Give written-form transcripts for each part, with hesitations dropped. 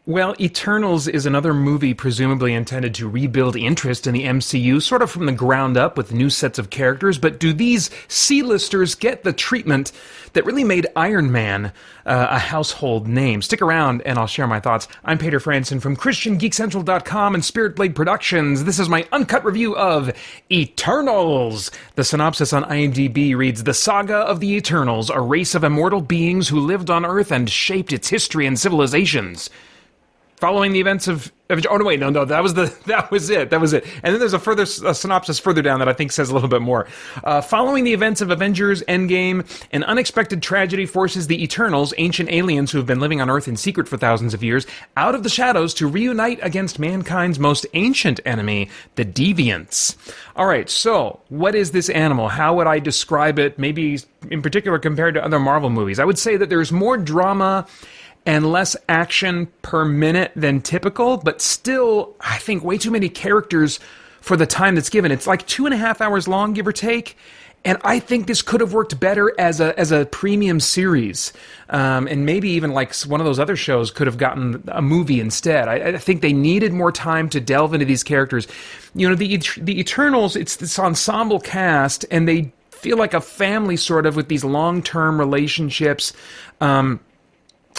Well, Eternals is another movie presumably intended to rebuild interest in the MCU, sort of from the ground up with new sets of characters, but do these C-listers get the treatment that really made Iron Man a household name? Stick around and I'll share my thoughts. I'm Peter Franson from christiangeekcentral.com and Spirit Blade Productions. This is my uncut review of Eternals. The synopsis on IMDb reads, "The saga of the Eternals, a race of immortal beings who lived on Earth and shaped its history and civilizations. Following the events of oh no wait no that was it and then there's a synopsis further down that I think says a little bit more. Following the events of Avengers Endgame, an unexpected tragedy forces the Eternals, ancient aliens who have been living on Earth in secret for thousands of years, out of the shadows to reunite against mankind's most ancient enemy, the Deviants." All right, so what is this animal? How would I describe it? Maybe in particular compared to other Marvel movies, I would say that there's more drama and less action per minute than typical, but still, I think, way too many characters for the time that's given. It's like 2.5 hours long, give or take, and I think this could have worked better as a premium series, and maybe even like one of those other shows could have gotten a movie instead. I think they needed more time to delve into these characters. You know, the Eternals, it's this ensemble cast, and they feel like a family sort of with these long-term relationships.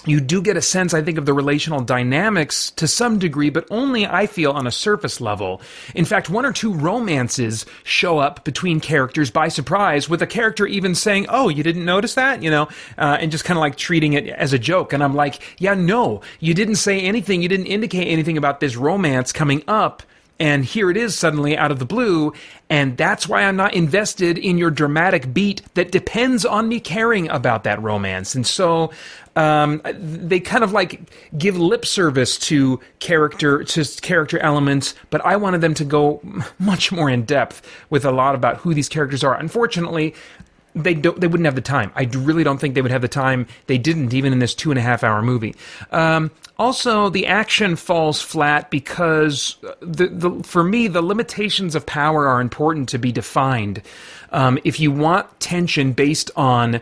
You do get a sense, I think, of the relational dynamics to some degree, but only, I feel, on a surface level. In fact, 1 or 2 romances show up between characters by surprise, with a character even saying, "Oh, you didn't notice that?" You know, and just kind of like treating it as a joke. And I'm like, yeah, no, you didn't say anything. You didn't indicate anything about this romance coming up. And here it is suddenly out of the blue, and that's why I'm not invested in your dramatic beat that depends on me caring about that romance. And so they kind of like give lip service to character elements, but I wanted them to go much more in depth with a lot about who these characters are. Unfortunately, they wouldn't have the time. I really don't think they would have the time. They didn't, even in this 2.5-hour movie. Also, the action falls flat because, for me, the limitations of power are important to be defined. If you want tension based on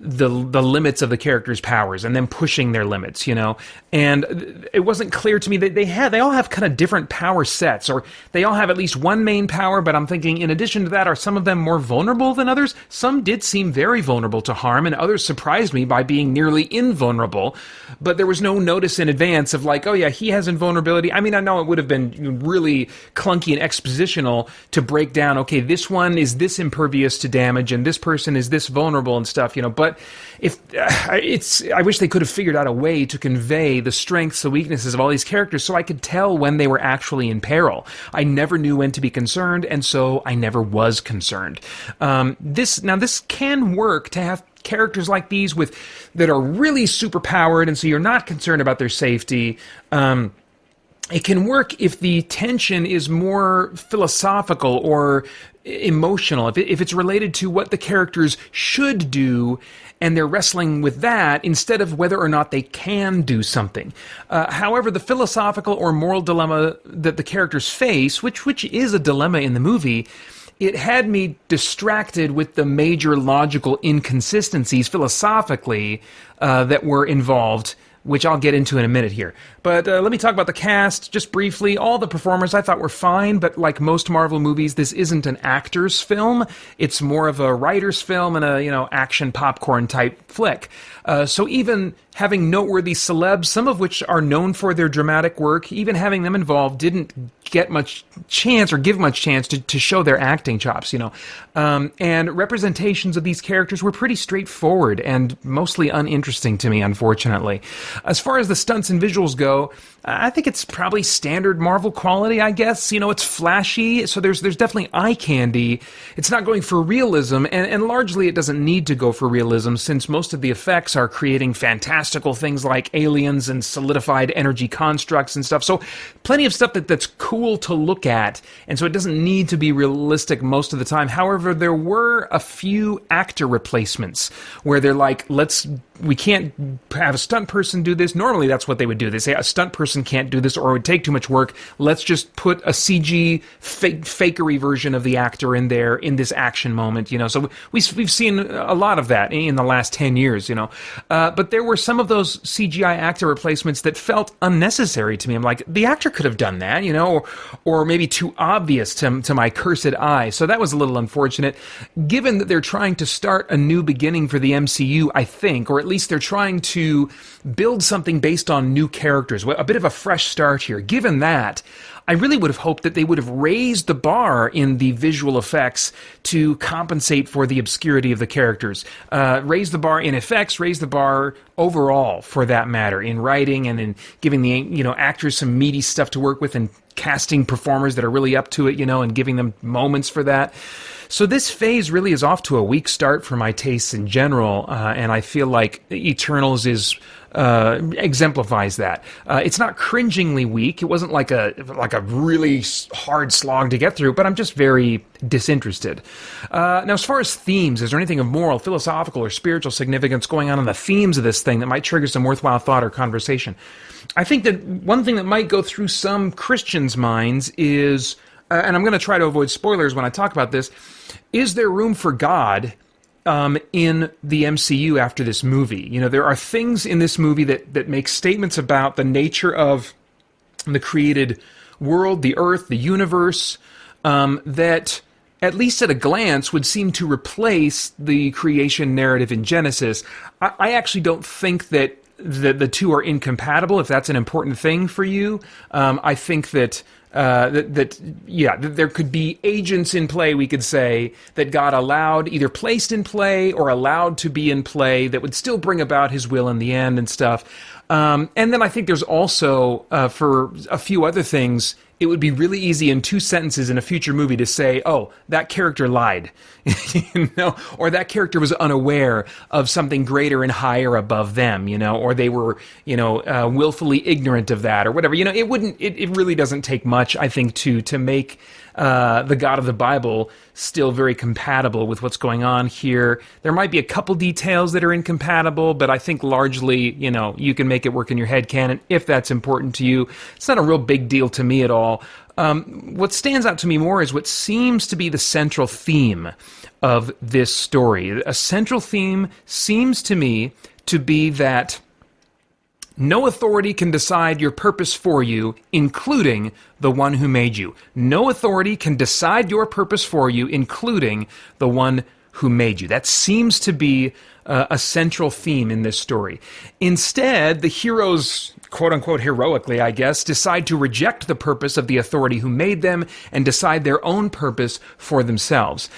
the limits of the characters' powers and them pushing their limits, you know. And it wasn't clear to me that they all have kind of different power sets, or they all have at least one main power, but I'm thinking, in addition to that, are some of them more vulnerable than others? Some did seem very vulnerable to harm, and others surprised me by being nearly invulnerable, but there was no notice in advance of like, oh yeah, he has invulnerability. I mean, I know it would have been really clunky and expositional to break down, okay, this one is this impervious to damage, and this person is this vulnerable and stuff, you know, but I wish they could have figured out a way to convey the strengths, the weaknesses of all these characters so I could tell when they were actually in peril. I never knew when to be concerned, and so I never was concerned. This can work to have characters like these that are really super powered, and so you're not concerned about their safety. It can work if the tension is more philosophical or emotional, if it's related to what the characters should do, and they're wrestling with that instead of whether or not they can do something. However, the philosophical or moral dilemma that the characters face, which is a dilemma in the movie, it had me distracted with the major logical inconsistencies philosophically that were involved, which I'll get into in a minute here. But let me talk about the cast just briefly. All the performers I thought were fine, but like most Marvel movies, this isn't an actor's film. It's more of a writer's film and a action popcorn type flick. So even having noteworthy celebs, some of which are known for their dramatic work, even having them involved didn't get much chance or give much chance to show their acting chops, and representations of these characters were pretty straightforward and mostly uninteresting to me, unfortunately. As far as the stunts and visuals go, I think it's probably standard Marvel quality, I guess. It's flashy, so there's definitely eye candy. It's not going for realism, and largely it doesn't need to go for realism, since most of the effects are creating fantastical things like aliens and solidified energy constructs and stuff. So plenty of stuff that's cool to look at, and so it doesn't need to be realistic most of the time. However, there were a few actor replacements where they're like, we can't have a stunt person person do this? Normally that's what they would do. They say a stunt person can't do this or it would take too much work. Let's just put a CG fakery version of the actor in there in this action moment, So we've seen a lot of that in the last 10 years, But there were some of those CGI actor replacements that felt unnecessary to me. I'm like, the actor could have done that, or maybe too obvious to my cursed eye. So that was a little unfortunate. Given that they're trying to start a new beginning for the MCU, I think, or at least they're trying to build something based on new characters, a bit of a fresh start here. Given that, I really would have hoped that they would have raised the bar in the visual effects to compensate for the obscurity of the characters. Raise the bar in effects, raise the bar overall, for that matter, in writing and in giving the actors some meaty stuff to work with and casting performers that are really up to it, and giving them moments for that. So this phase really is off to a weak start for my tastes in general, and I feel like Eternals exemplifies that. It's not cringingly weak. It wasn't like a really hard slog to get through, but I'm just very disinterested. Now, as far as themes, is there anything of moral, philosophical, or spiritual significance going on in the themes of this thing that might trigger some worthwhile thought or conversation? I think that one thing that might go through some Christians' minds is, and I'm going to try to avoid spoilers when I talk about this, is there room for God in the MCU after this movie? There are things in this movie that make statements about the nature of the created world, the earth, the universe, that, at least at a glance, would seem to replace the creation narrative in Genesis. I actually don't think that the two are incompatible, if that's an important thing for you. I think that there could be agents in play, we could say, that God allowed, either placed in play or allowed to be in play, that would still bring about his will in the end and stuff. And then I think there's also, for a few other things, it would be really easy in 2 sentences in a future movie to say, oh, that character lied, or that character was unaware of something greater and higher above them, or they were, willfully ignorant of that, or whatever. It really doesn't take much, I think, to make the God of the Bible still very compatible with what's going on here. There might be a couple details that are incompatible, but I think largely, you can make it work in your head canon if that's important to you. It's not a real big deal to me at all. What stands out to me more is what seems to be the central theme of this story. A central theme seems to me to be that no authority can decide your purpose for you, including the one who made you. No authority can decide your purpose for you, including the one who made you. That seems to be a central theme in this story. Instead, the heroes, quote-unquote heroically, I guess, decide to reject the purpose of the authority who made them and decide their own purpose for themselves.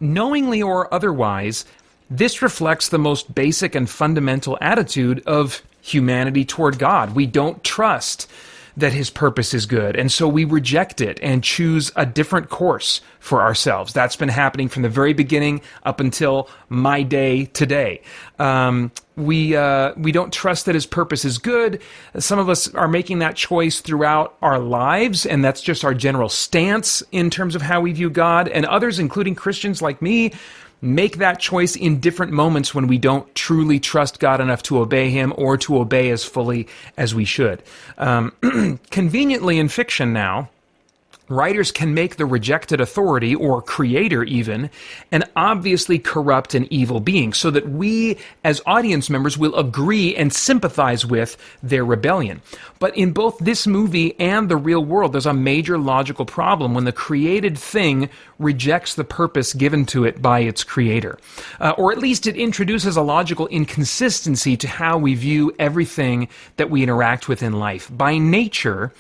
Knowingly or otherwise, this reflects the most basic and fundamental attitude of humanity toward God. We don't trust that his purpose is good, and so we reject it and choose a different course for ourselves. That's been happening from the very beginning up until my day today. We don't trust that his purpose is good. Some of us are making that choice throughout our lives, and that's just our general stance in terms of how we view God. And others, including Christians like me, make that choice in different moments when we don't truly trust God enough to obey him or to obey as fully as we should. Conveniently in fiction now, writers can make the rejected authority, or creator even, an obviously corrupt and evil being, so that we, as audience members, will agree and sympathize with their rebellion. But in both this movie and the real world, there's a major logical problem when the created thing rejects the purpose given to it by its creator. Or at least it introduces a logical inconsistency to how we view everything that we interact with in life. By nature,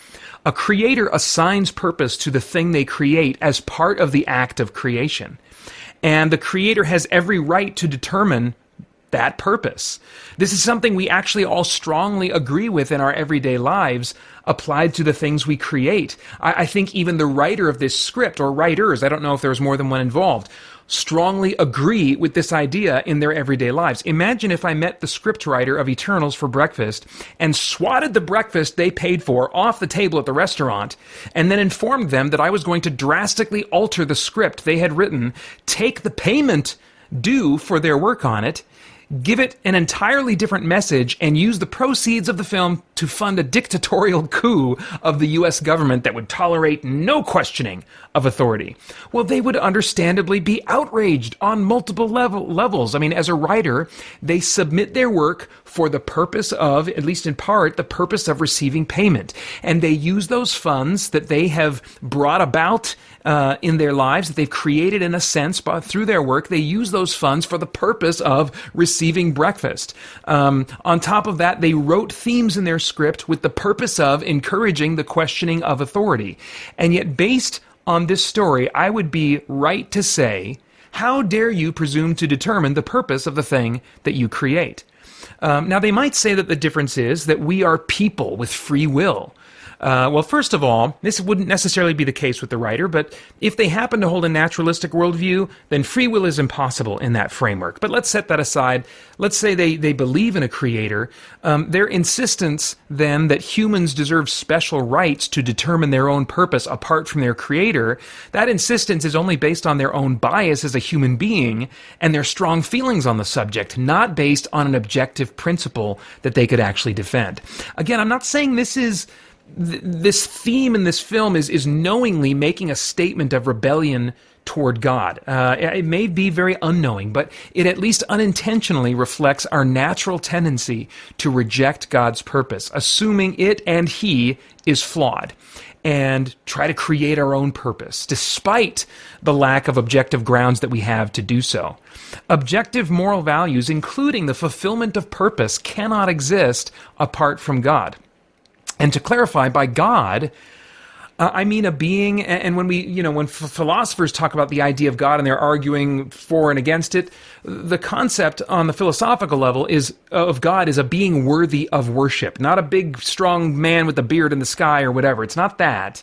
a creator assigns purpose to the thing they create as part of the act of creation. And the creator has every right to determine that purpose. This is something we actually all strongly agree with in our everyday lives, applied to the things we create. I think even the writer of this script, or writers, I don't know if there was more than one involved, strongly agree with this idea in their everyday lives. Imagine if I met the scriptwriter of Eternals for breakfast and swatted the breakfast they paid for off the table at the restaurant, and then informed them that I was going to drastically alter the script they had written, take the payment due for their work on it, give it an entirely different message, and use the proceeds of the film to fund a dictatorial coup of the U.S. government that would tolerate no questioning of authority. Well, they would understandably be outraged on multiple levels. I mean, as a writer, they submit their work for the purpose of, at least in part, the purpose of receiving payment. And they use those funds that they have brought about in their lives, that they've created in a sense through their work. They use those funds for the purpose of receiving breakfast. On top of that, they wrote themes in their script with the purpose of encouraging the questioning of authority. And yet, based on this story, I would be right to say, how dare you presume to determine the purpose of the thing that you create? Now, they might say that the difference is that we are people with free will. Well, first of all, this wouldn't necessarily be the case with the writer, but if they happen to hold a naturalistic worldview, then free will is impossible in that framework. But let's set that aside. Let's say they believe in a creator. Their insistence, then, that humans deserve special rights to determine their own purpose apart from their creator, that insistence is only based on their own bias as a human being and their strong feelings on the subject, not based on an objective principle that they could actually defend. Again, I'm not saying this theme in this film is knowingly making a statement of rebellion toward God. It may be very unknowing, but it at least unintentionally reflects our natural tendency to reject God's purpose, assuming it and He is flawed, and try to create our own purpose, despite the lack of objective grounds that we have to do so. Objective moral values, including the fulfillment of purpose, cannot exist apart from God. And to clarify, by God, I mean a being, and when philosophers talk about the idea of God and they're arguing for and against it, the concept on the philosophical level of God is a being worthy of worship, not a big, strong man with a beard in the sky or whatever. It's not that.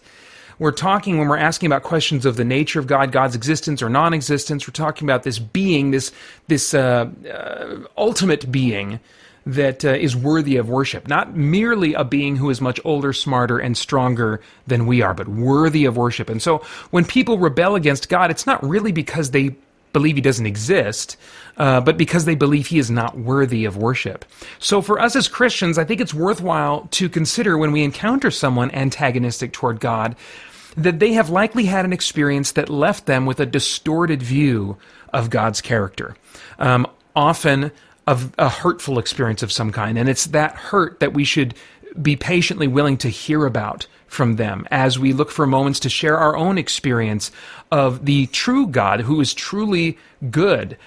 We're talking, when we're asking about questions of the nature of God, God's existence or non-existence, we're talking about this being, this ultimate being that is worthy of worship. Not merely a being who is much older, smarter, and stronger than we are, but worthy of worship. And so when people rebel against God, it's not really because they believe He doesn't exist, but because they believe He is not worthy of worship. So for us as Christians, I think it's worthwhile to consider, when we encounter someone antagonistic toward God, that they have likely had an experience that left them with a distorted view of God's character. Often of a hurtful experience of some kind. And it's that hurt that we should be patiently willing to hear about from them as we look for moments to share our own experience of the true God, who is truly good,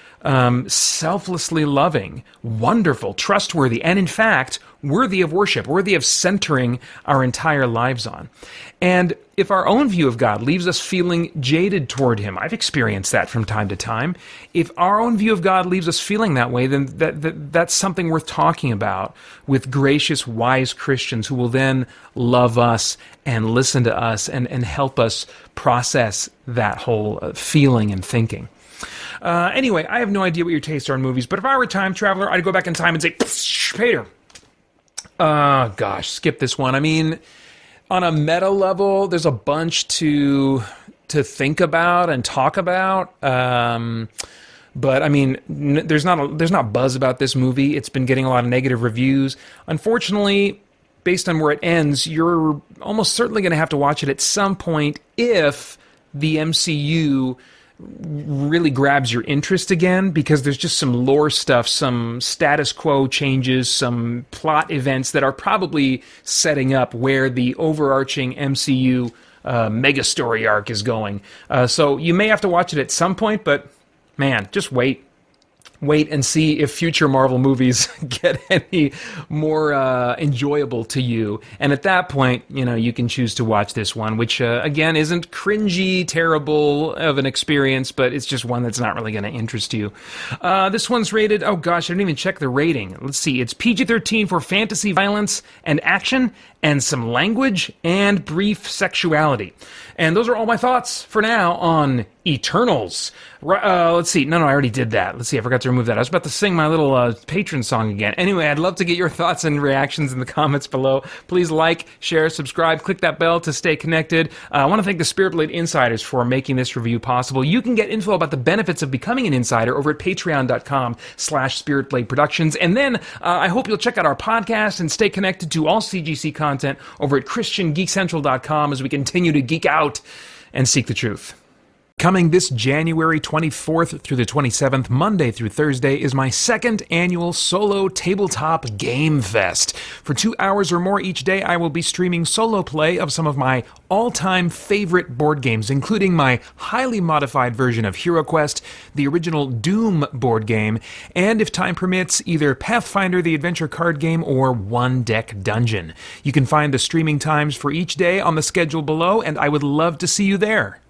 selflessly loving, wonderful, trustworthy, and in fact, worthy of worship, worthy of centering our entire lives on. And if our own view of God leaves us feeling jaded toward Him, I've experienced that from time to time. If our own view of God leaves us feeling that way, then that's something worth talking about with gracious, wise Christians who will then love us and listen to us and help us process that whole feeling and thinking. Anyway, I have no idea what your tastes are in movies, but if I were a time traveler, I'd go back in time and say, Peter. Skip this one. I mean, on a meta level, there's a bunch to think about and talk about. But I mean, there's not buzz about this movie. It's been getting a lot of negative reviews. Unfortunately, based on where it ends, you're almost certainly going to have to watch it at some point if the MCU really grabs your interest again, because there's just some lore stuff, some status quo changes, some plot events that are probably setting up where the overarching MCU mega story arc is going. So you may have to watch it at some point, but man, just wait and see if future Marvel movies get any more enjoyable to you. And at that point, you can choose to watch this one, which, again, isn't cringy, terrible of an experience, but it's just one that's not really going to interest you. This one's rated, I didn't even check the rating. Let's see, it's PG-13 for fantasy, violence, and action, and some language and brief sexuality. And those are all my thoughts for now on Eternals. Let's see. No, I already did that. Let's see. I forgot to remove that. I was about to sing my little patron song again. Anyway, I'd love to get your thoughts and reactions in the comments below. Please like, share, subscribe, click that bell to stay connected. I want to thank the Spirit Blade Insiders for making this review possible. You can get info about the benefits of becoming an insider over at patreon.com/Spirit Blade Productions. And then I hope you'll check out our podcast and stay connected to all CGC content over at christiangeekcentral.com as we continue to geek out and seek the truth. Coming this January 24th through the 27th, Monday through Thursday, is my second annual solo tabletop Gamefest. For 2 hours or more each day, I will be streaming solo play of some of my all-time favorite board games, including my highly modified version of HeroQuest, the original Doom board game, and if time permits, either Pathfinder the Adventure card game or One Deck Dungeon. You can find the streaming times for each day on the schedule below, and I would love to see you there.